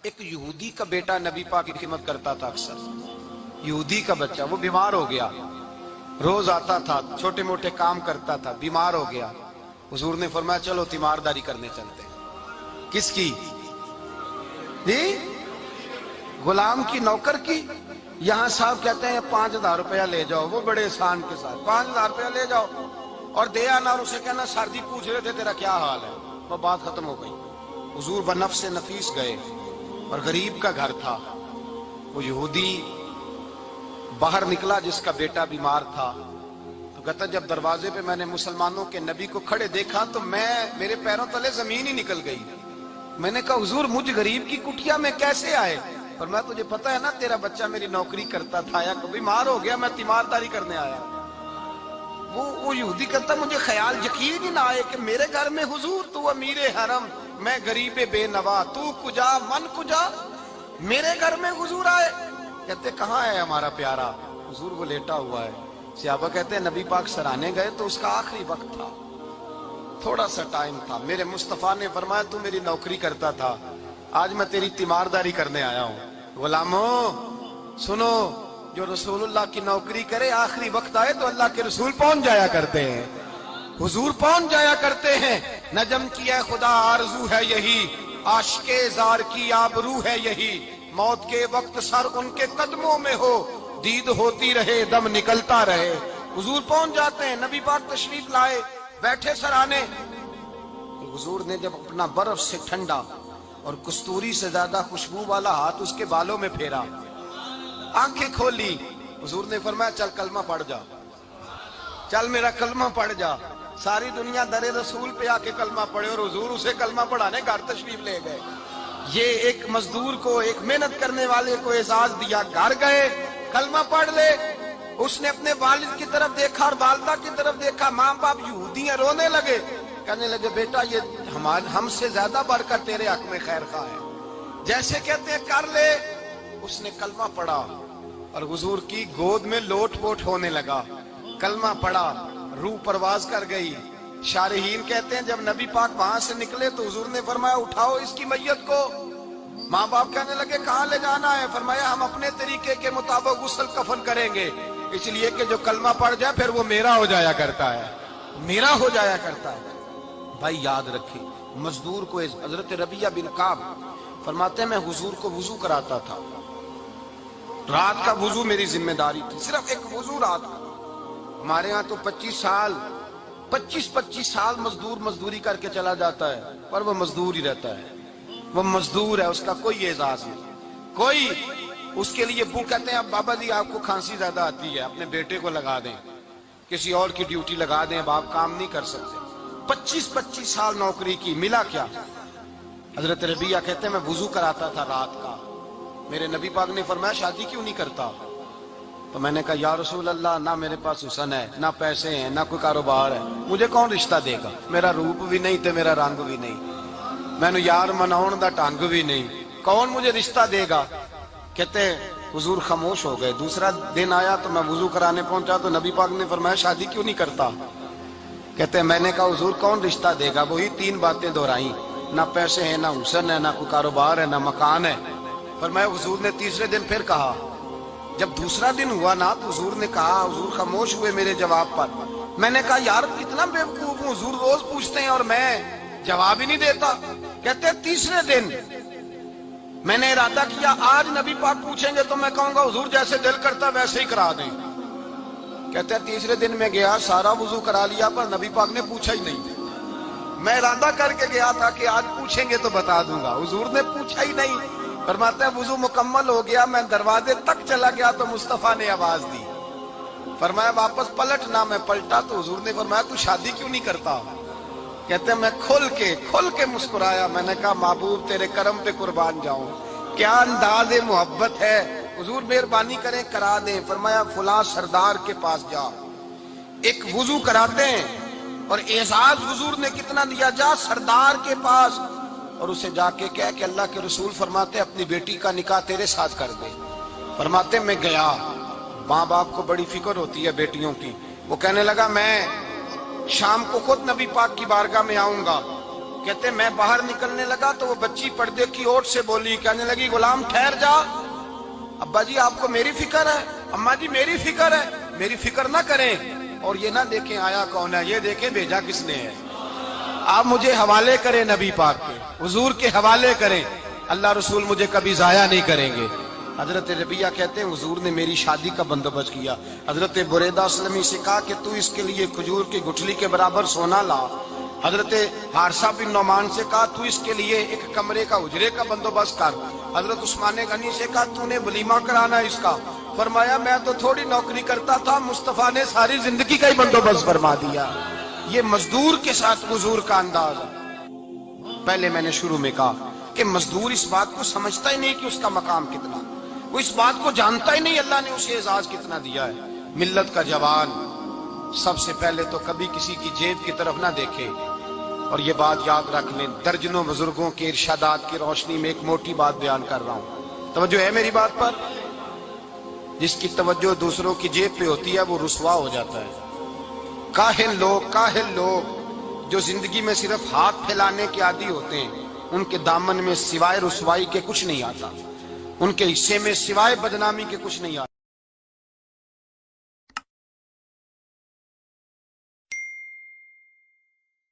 ایک یہودی کا بیٹا نبی پاک کی خدمت کرتا تھا اکثر. یہودی کا بچہ وہ بیمار ہو گیا, روز آتا تھا, چھوٹے موٹے کام کرتا تھا, بیمار ہو گیا. حضور نے فرمایا چلو تیمارداری کرنے چلتے ہیں. کس کی؟ جی غلام کی, نوکر کی. یہاں صاحب کہتے ہیں 5,000 روپیہ لے جاؤ, وہ بڑے احسان کے ساتھ 5,000 روپیہ لے جاؤ اور دے آنا, اور اسے کہنا سردی پوچھ رہے تھے تیرا کیا حال ہے. وہ بات ختم ہو گئی. حضور بنفس نفیس گئے اور غریب کا گھر تھا. وہ یہودی باہر نکلا جس کا بیٹا بیمار تھا, تو کہتا جب دروازے پہ میں نے مسلمانوں کے نبی کو کھڑے دیکھا تو میرے پیروں تلے زمین ہی نکل گئی. میں نے کہا حضور مجھ غریب کی کٹیا میں کیسے آئے؟ اور میں تجھے پتا ہے نا تیرا بچہ میری نوکری کرتا تھا, یا بیمار ہو گیا, میں تیمارداری کرنے آیا. وہ یہودی کہتا مجھے خیال یقین ہی نہ آئے کہ میرے گھر میں حضور, تو امیر حرم, میں غریب بے نوا, تو کجا من کجا, میرے گھر میں حضور آئے. کہتے کہاں ہے ہمارا پیارا؟ حضور وہ لیٹا ہوا ہے. صحابہ کہتے ہیں نبی پاک سرانے گئے تو اس کا آخری وقت تھا, تھوڑا سا ٹائم تھا. میرے مصطفیٰ نے فرمایا تو میری نوکری کرتا تھا, آج میں تیری تیمارداری کرنے آیا ہوں. غلاموں سنو, جو رسول اللہ کی نوکری کرے آخری وقت آئے تو اللہ کے رسول پہنچ جایا کرتے ہیں, حضور پہنچ جایا کرتے ہیں. نجم کی اے خدا آرزو ہے یہی, عاشق زار کی آبرو ہے یہی, موت کے وقت سر ان کے قدموں میں ہو, دید ہوتی رہے دم نکلتا رہے. حضور پہنچ جاتے ہیں. نبی پاک تشریف لائے, بیٹھے سرانے. حضور نے جب اپنا برف سے ٹھنڈا اور کستوری سے زیادہ خوشبو والا ہاتھ اس کے بالوں میں پھیرا, آنکھیں کھولی, حضور نے فرمایا چل کلمہ پڑھ جا, چل میرا کلمہ پڑھ جا. ساری دنیا در رسول پہ آ کے کلمہ پڑھے اور حضور اسے کلمہ پڑھانے گھر تشریف لے گئے. یہ ایک مزدور کو, ایک محنت کرنے والے کو اعزاز دیا. گھر گئے, کلمہ پڑھ لے. اس نے اپنے والد کی طرف دیکھا اور والدہ کی طرف دیکھا, ماں باپ یہودی ہیں, رونے لگے. کہنے لگے بیٹا یہ ہم سے زیادہ بڑھ کر تیرے حق میں خیر خواہ ہے, جیسے کہتے ہیں کر لے. اس نے کلمہ پڑھا اور حضور کی گود میں لوٹ پوٹ ہونے لگا. کلمہ پڑھا, روح پرواز کر گئی. شارحین کہتے ہیں جب نبی پاک وہاں سے نکلے تو حضور نے فرمایا اٹھاؤ اس کی میت کو. ماں باپ کہنے لگے کہاں لے جانا ہے؟ فرمایا ہم اپنے طریقے کے مطابق غسل کفن کریں گے, اس لیے کہ جو کلمہ پڑھ جائے پھر وہ میرا ہو جایا کرتا ہے, میرا ہو جایا کرتا ہے. بھائی یاد رکھیں, مزدور کو حضرت ربیعہ بن کعب فرماتے ہیں میں حضور کو وضو کراتا تھا. رات کا وضو میری ذمہ داری تھی, صرف ایک وضو رات کا. ہمارے ہاں تو 25 سال مزدور مزدوری کر کے چلا جاتا ہے, پر وہ مزدور ہی رہتا ہے. وہ مزدور ہے, اس کا کوئی اعزاز نہیں, کوئی. اس کے لیے وہ کہتے ہیں اب بابا جی آپ کو کھانسی زیادہ آتی ہے, اپنے بیٹے کو لگا دیں, کسی اور کی ڈیوٹی لگا دیں, اب آپ کام نہیں کر سکتے. 25 سال نوکری کی, ملا کیا؟ حضرت ربیعہ کہتے ہیں میں وضو کراتا تھا رات کا. میرے نبی پاک نے فرمایا شادی کیوں نہیں کرتا؟ تو میں نے کہا یا رسول اللہ نہ میرے پاس حسن ہے, نہ پیسے ہیں, نہ کوئی کاروبار ہے, مجھے کون رشتہ دے گا؟ میرا روپ بھی نہیں تے میرا رنگ بھی نہیں, میں نے یار مناؤن دا ٹانگ بھی نہیں, کون مجھے رشتہ دے گا؟ کہتے ہیں حضور خاموش ہو گئے. دوسرا دن آیا تو میں وضو کرانے پہنچا تو نبی پاک نے فرمایا شادی کیوں نہیں کرتا؟ کہتے ہیں میں نے کہا حضور کون رشتہ دے گا؟ وہی 3 باتیں دہرائیں, نہ پیسے ہیں, نہ حسن ہے, نہ کوئی کاروبار ہے, نہ مکان ہے. فرمایا حضور نے تیسرے دن پھر کہا. جب دوسرا دن ہوا نا تو حضور نے کہا, حضور خاموش ہوئے میرے جواب پر. میں نے کہا یار اتنا بیوقوف ہوں, حضور روز پوچھتے ہیں اور میں جواب ہی نہیں دیتا. کہتے ہیں تیسرے دن میں نے ارادہ کیا آج نبی پاک پوچھیں گے تو میں کہوں گا حضور جیسے دل کرتا ویسے ہی کرا دیں. کہتے ہیں تیسرے دن میں گیا, سارا وضو کرا لیا, پر نبی پاک نے پوچھا ہی نہیں. میں ارادہ کر کے گیا تھا کہ آج پوچھیں گے تو بتا دوں گا, حضور نے پوچھا ہی نہیں. فرماتے ہیں وضو مکمل ہو گیا, میں دروازے تک چلا گیا تو مصطفیٰ نے آواز دی. فرمایا واپس پلٹ, نہ میں پلٹا تو حضور نے فرمایا تو شادی کیوں نہیں کرتا؟ کہتے ہیں میں کھل کے مسکرایا. میں نے کہا محبوب تیرے کرم پہ قربان جاؤں, کیا انداز محبت ہے, حضور مہربانی کریں کرا دیں. فرمایا فلاں سردار کے پاس جا, ایک وضو کراتے ہیں, اور اعزاز حضور نے کتنا دیا, جا سردار کے پاس اور اسے جا کے کہہ کہ اللہ کے رسول فرماتے اپنی بیٹی کا نکاح تیرے ساتھ کر دے. فرماتے میں گیا, ماں باپ کو بڑی فکر ہوتی ہے بیٹیوں کی. وہ کہنے لگا میں شام کو خود نبی پاک کی بارگاہ میں آؤں گا, کہتے میں باہر نکلنے لگا تو وہ بچی پردے کی اوٹ سے بولی, کہنے لگی غلام ٹھہر جا, ابا جی آپ کو میری فکر ہے, اماں جی میری فکر ہے, میری فکر نہ کریں اور یہ نہ دیکھیں آیا کون ہے, یہ دیکھیں بھیجا کس نے ہے. آپ مجھے حوالے کریں نبی پاک کے, حضور کے حوالے کریں, اللہ رسول مجھے کبھی ضائع نہیں کریں گے. حضرت ربیہ کہتے ہیں حضور نے میری شادی کا بندوبست کیا. حضرت بریدہ اسلمی سے کہا کہ تو اس کے لیے کھجور کی گٹھلی کے برابر سونا لا. حضرت حارثہ بن نعمان سے کہا تو اس کے لیے ایک کمرے کا اجرے کا بندوبست کر. حضرت عثمان غنی سے کہا تو نے ولیمہ کرانا اس کا. فرمایا میں تو تھوڑی نوکری کرتا تھا, مصطفیٰ نے ساری زندگی کا ہی بندوبست فرما دیا. یہ مزدور کے ساتھ حضور کا انداز ہے. پہلے میں نے شروع میں کہا کہ مزدور اس بات کو سمجھتا ہی نہیں کہ اس کا مقام کتنا, وہ اس بات کو جانتا ہی نہیں اللہ نے اسے اعزاز کتنا دیا ہے. ملت کا جوان سب سے پہلے تو کبھی کسی کی جیب کی طرف نہ دیکھے. اور یہ بات یاد رکھ لیں, درجنوں بزرگوں کے ارشادات کی روشنی میں ایک موٹی بات بیان کر رہا ہوں. توجہ ہے میری بات پر؟ جس کی توجہ دوسروں کی جیب پہ ہوتی ہے وہ رسوا ہو جاتا ہے. کاہل لوگ جو زندگی میں صرف ہاتھ پھیلانے کے عادی ہوتے ہیں, ان کے دامن میں سوائے رسوائی کے کچھ نہیں آتا, ان کے حصے میں سوائے بدنامی کے کچھ نہیں آتا.